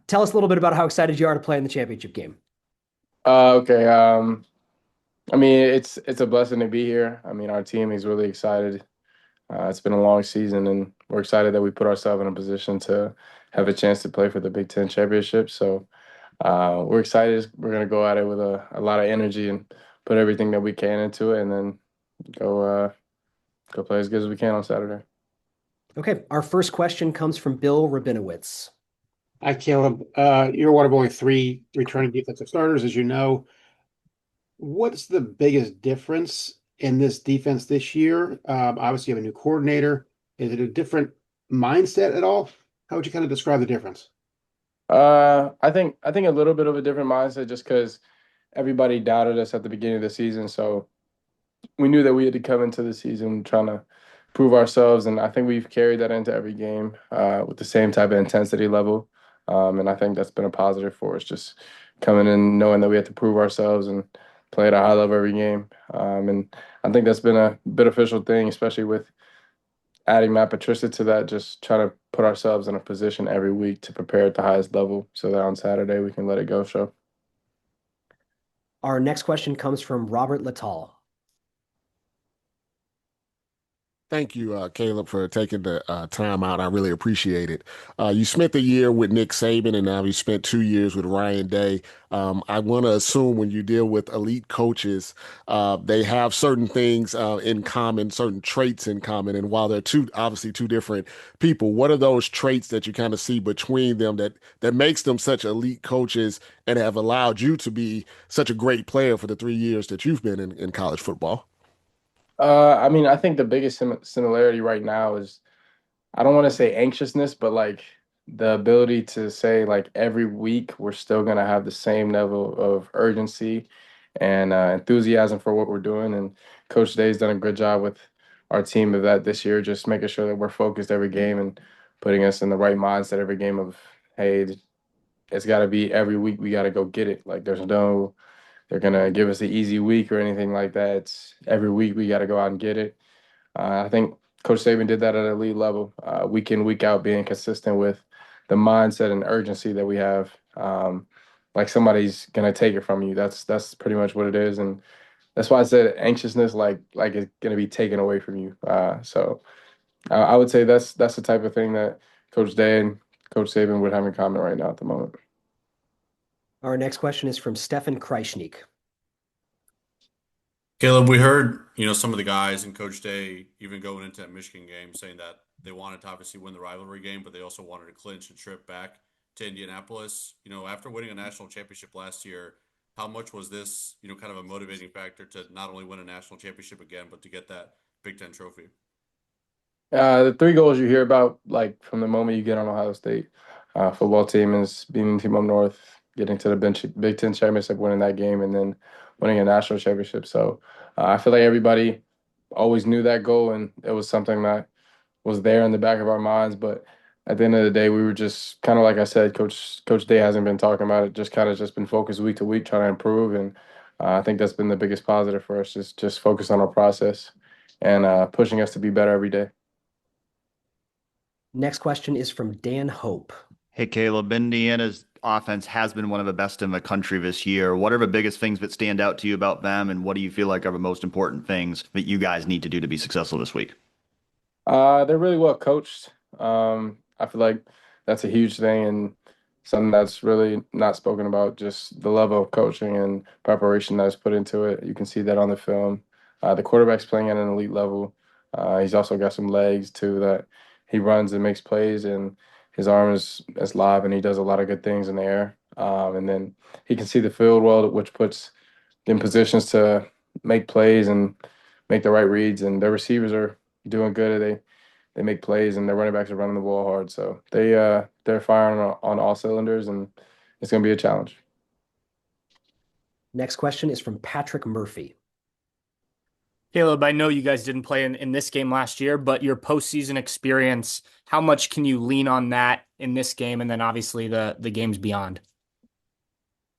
Tell us a little bit about how excited you are to play in the championship game. Okay. I mean, it's a blessing to be here. I mean, our team is really excited. It's been a long season, and we're excited that we put ourselves in a position to have a chance to play for the Big Ten championship. So we're excited. We're gonna go at it with a lot of energy and put everything that we can into it, and then go go play as good as we can on Saturday. Okay, our first question comes from Bill Rabinowitz. Hi, Caleb. You're one of only three returning defensive starters, as you know. What's the biggest difference in this defense this year? Obviously, you have a new coordinator. Is it a different mindset at all? How would you kind of describe the difference? I think a little bit of a different mindset just because everybody doubted us at the beginning of the season. So we knew that we had to come into the season trying to prove ourselves, and I think we've carried that into every game with the same type of intensity level. And I think that's been a positive for us, just coming in knowing that we have to prove ourselves and play at a high level every game. And I think that's been a beneficial thing, especially with adding Matt Patricia to that, just trying to put ourselves in a position every week to prepare at the highest level so that on Saturday we can let it go show. Our next question comes from Robert Littall. Thank you, Caleb, for taking the time out. I really appreciate it. You spent a year with Nick Saban, and now you spent 2 years with Ryan Day. I want to assume when you deal with elite coaches, they have certain things in common, certain traits in common. And while they're obviously two different people, what are those traits that you kind of see between them that makes them such elite coaches and have allowed you to be such a great player for the 3 years that you've been in college football? I mean, I think the biggest similarity right now is I don't want to say anxiousness, but like the ability to say like every week we're still gonna have the same level of urgency and enthusiasm for what we're doing. And Coach Day's done a good job with our team of that this year, just making sure that we're focused every game and putting us in the right mindset every game of, hey, it's got to be every week we got to go get it. Like there's no they're gonna give us an easy week or anything like that. It's every week we got to go out and get it. I think Coach Saban did that at an elite level, week in, week out, being consistent with the mindset and urgency that we have. Like somebody's gonna take it from you. That's pretty much what it is, and that's why I said anxiousness, like it's gonna be taken away from you. So I would say that's the type of thing that Coach Day and Coach Saban would have in common right now at the moment. Our next question is from Stefan Kreisnig. Caleb, we heard, some of the guys and Coach Day even going into that Michigan game saying that they wanted to obviously win the rivalry game, but they also wanted to clinch a trip back to Indianapolis. After winning a national championship last year, how much was this, kind of a motivating factor to not only win a national championship again, but to get that Big Ten trophy? The three goals you hear about, like from the moment you get on Ohio State football team, is beating the team up north, getting to the Big Ten championship, winning that game, and then winning a national championship. So I feel like everybody always knew that goal, and it was something that was there in the back of our minds. But at the end of the day, we were just kind of like I said, Coach Day hasn't been talking about it, just kind of just been focused week to week, trying to improve, and I think that's been the biggest positive for us, just focus on our process and pushing us to be better every day. Next question is from Dan Hope. Hey, Caleb, Indiana's offense has been one of the best in the country this year. What are the biggest things that stand out to you about them, and what do you feel like are the most important things that you guys need to do to be successful this week? They're really well coached. I feel like that's a huge thing and something that's really not spoken about, just the level of coaching and preparation that's put into it. You can see that on the film. The quarterback's playing at an elite level. He's also got some legs too that he runs and makes plays, and his arm is live, and he does a lot of good things in the air. And then he can see the field well, which puts in positions to make plays and make the right reads. And their receivers are doing good. They make plays, and their running backs are running the ball hard. So they're firing on all cylinders, and it's going to be a challenge. Next question is from Patrick Murphy. Caleb, I know you guys didn't play in this game last year, but your postseason experience, how much can you lean on that in this game and then obviously the games beyond?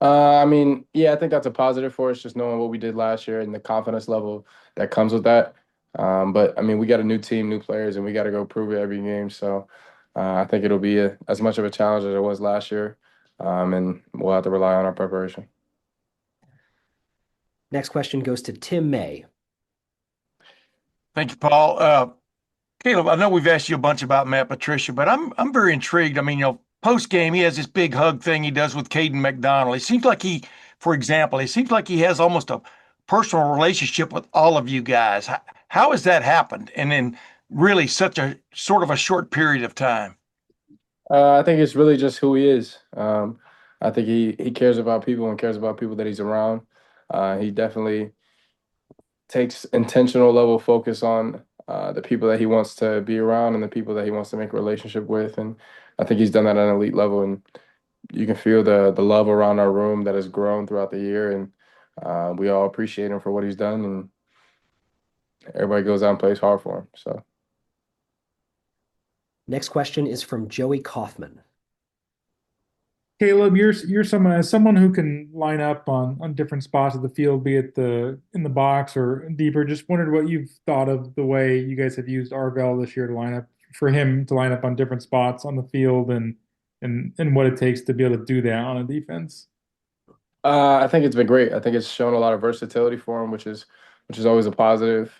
I mean, yeah, I think that's a positive for us, just knowing what we did last year and the confidence level that comes with that. But I mean, we got a new team, new players, and we got to go prove it every game. So I think it'll be as much of a challenge as it was last year, and we'll have to rely on our preparation. Next question goes to Tim May. Thank you, Paul. Caleb, I know we've asked you a bunch about Matt Patricia, but I'm very intrigued. I mean, post game, he has this big hug thing he does with Caden McDonald. It seems like for example, it seems like he has almost a personal relationship with all of you guys. How has that happened? And in really such a sort of a short period of time? I think it's really just who he is. I think he cares about people and cares about people that he's around. He definitely takes intentional level focus on the people that he wants to be around and the people that he wants to make a relationship with. And I think he's done that at an elite level. And you can feel the love around our room that has grown throughout the year. And we all appreciate him for what he's done. And everybody goes out and plays hard for him. So. Next question is from Joey Kaufman. Caleb, you're someone who can line up on different spots of the field, be it in the box or deeper. Just wondered what you've thought of the way you guys have used Arvell this year to line up for him to line up on different spots on the field and what it takes to be able to do that on a defense. I think it's been great. I think it's shown a lot of versatility for him, which is always a positive.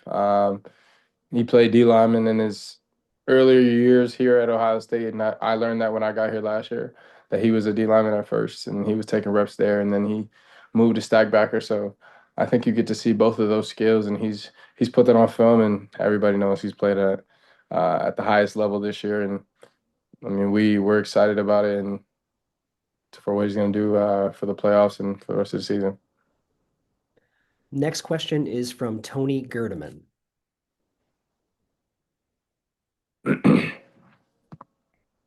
He played D lineman in his earlier years here at Ohio State, and I learned that when I got here last year, that he was a D lineman at first, and he was taking reps there, and then he moved to stack backer. So I think you get to see both of those skills, and he's put that on film, and everybody knows he's played at the highest level this year. And I mean, we're excited about it and for what he's going to do for the playoffs and for the rest of the season. Next question is from Tony Gerdeman.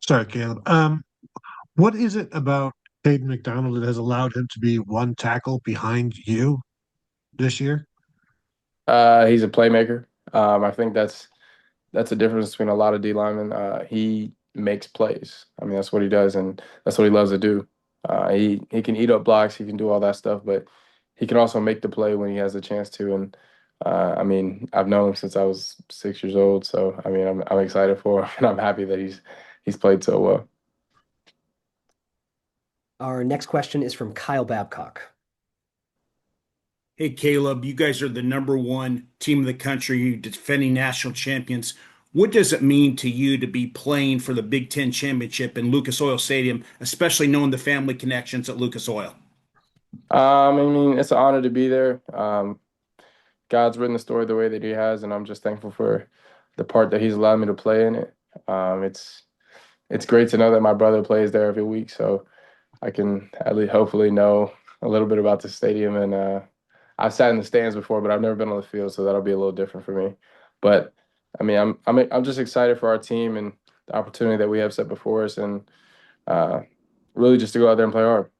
Sorry, Caleb. What is it about Caden McDonald that has allowed him to be one tackle behind you this year? He's a playmaker. I think that's a difference between a lot of D linemen. He makes plays. I mean, that's what he does, and that's what he loves to do. He can eat up blocks, he can do all that stuff, but he can also make the play when he has a chance to. And I mean, I've known him since I was 6 years old, so I mean, I'm excited for him, and I'm happy that he's played so well. Our next question is from Kyle Babcock. Hey, Caleb, you guys are the #1 team in the country, defending national champions. What does it mean to you to be playing for the Big Ten championship in Lucas Oil Stadium, especially knowing the family connections at Lucas Oil? I mean, it's an honor to be there. God's written the story the way that he has, and I'm just thankful for the part that he's allowed me to play in it. It's great to know that my brother plays there every week, so I can at least hopefully know a little bit about the stadium. And I've sat in the stands before, but I've never been on the field, so that'll be a little different for me. But I mean, I'm just excited for our team and the opportunity that we have set before us, and really just to go out there and play hard.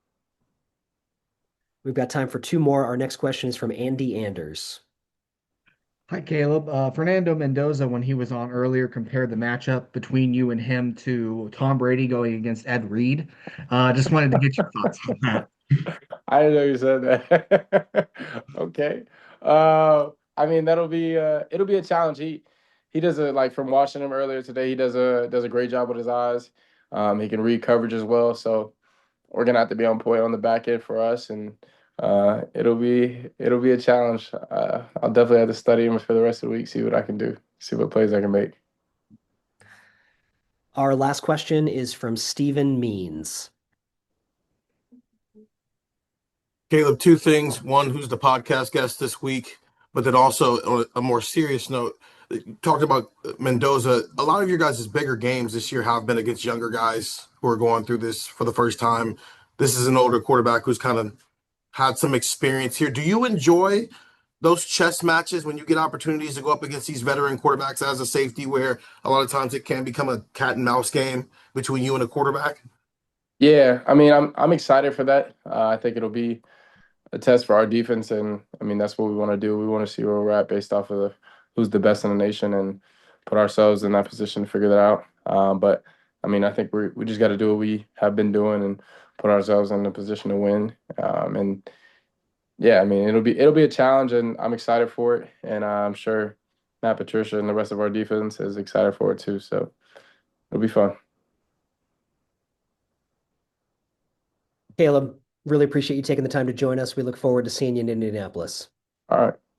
We've got time for two more. Our next question is from Andy Anders. Hi, Caleb. Fernando Mendoza, when he was on earlier, compared the matchup between you and him to Tom Brady going against Ed Reed. Just wanted to get your thoughts on that. I didn't know you said that. Okay. I mean, it'll be a challenge. He does from watching him earlier today, he does a great job with his eyes. He can read coverage as well. So we're gonna have to be on point on the back end for us, and it'll be a challenge. I'll definitely have to study him for the rest of the week, see what I can do, see what plays I can make. Our last question is from Stephen Means. Caleb, two things. One, who's the podcast guest this week? But then also on a more serious note, you talked about Mendoza. A lot of your guys' bigger games this year have been against younger guys who are going through this for the first time. This is an older quarterback who's kind of had some experience here. Do you enjoy those chess matches when you get opportunities to go up against these veteran quarterbacks as a safety, where a lot of times it can become a cat and mouse game between you and a quarterback? Yeah, I mean, I'm excited for that. I think it'll be a test for our defense, and I mean that's what we want to do. We want to see where we're at based off of who's the best in the nation, and put ourselves in that position to figure that out. But I mean, I think we just got to do what we have been doing and put ourselves in a position to win. And yeah, I mean it'll be a challenge, and I'm excited for it, and I'm sure Matt Patricia and the rest of our defense is excited for it too. So it'll be fun. Caleb, really appreciate you taking the time to join us. We look forward to seeing you in Indianapolis. All right.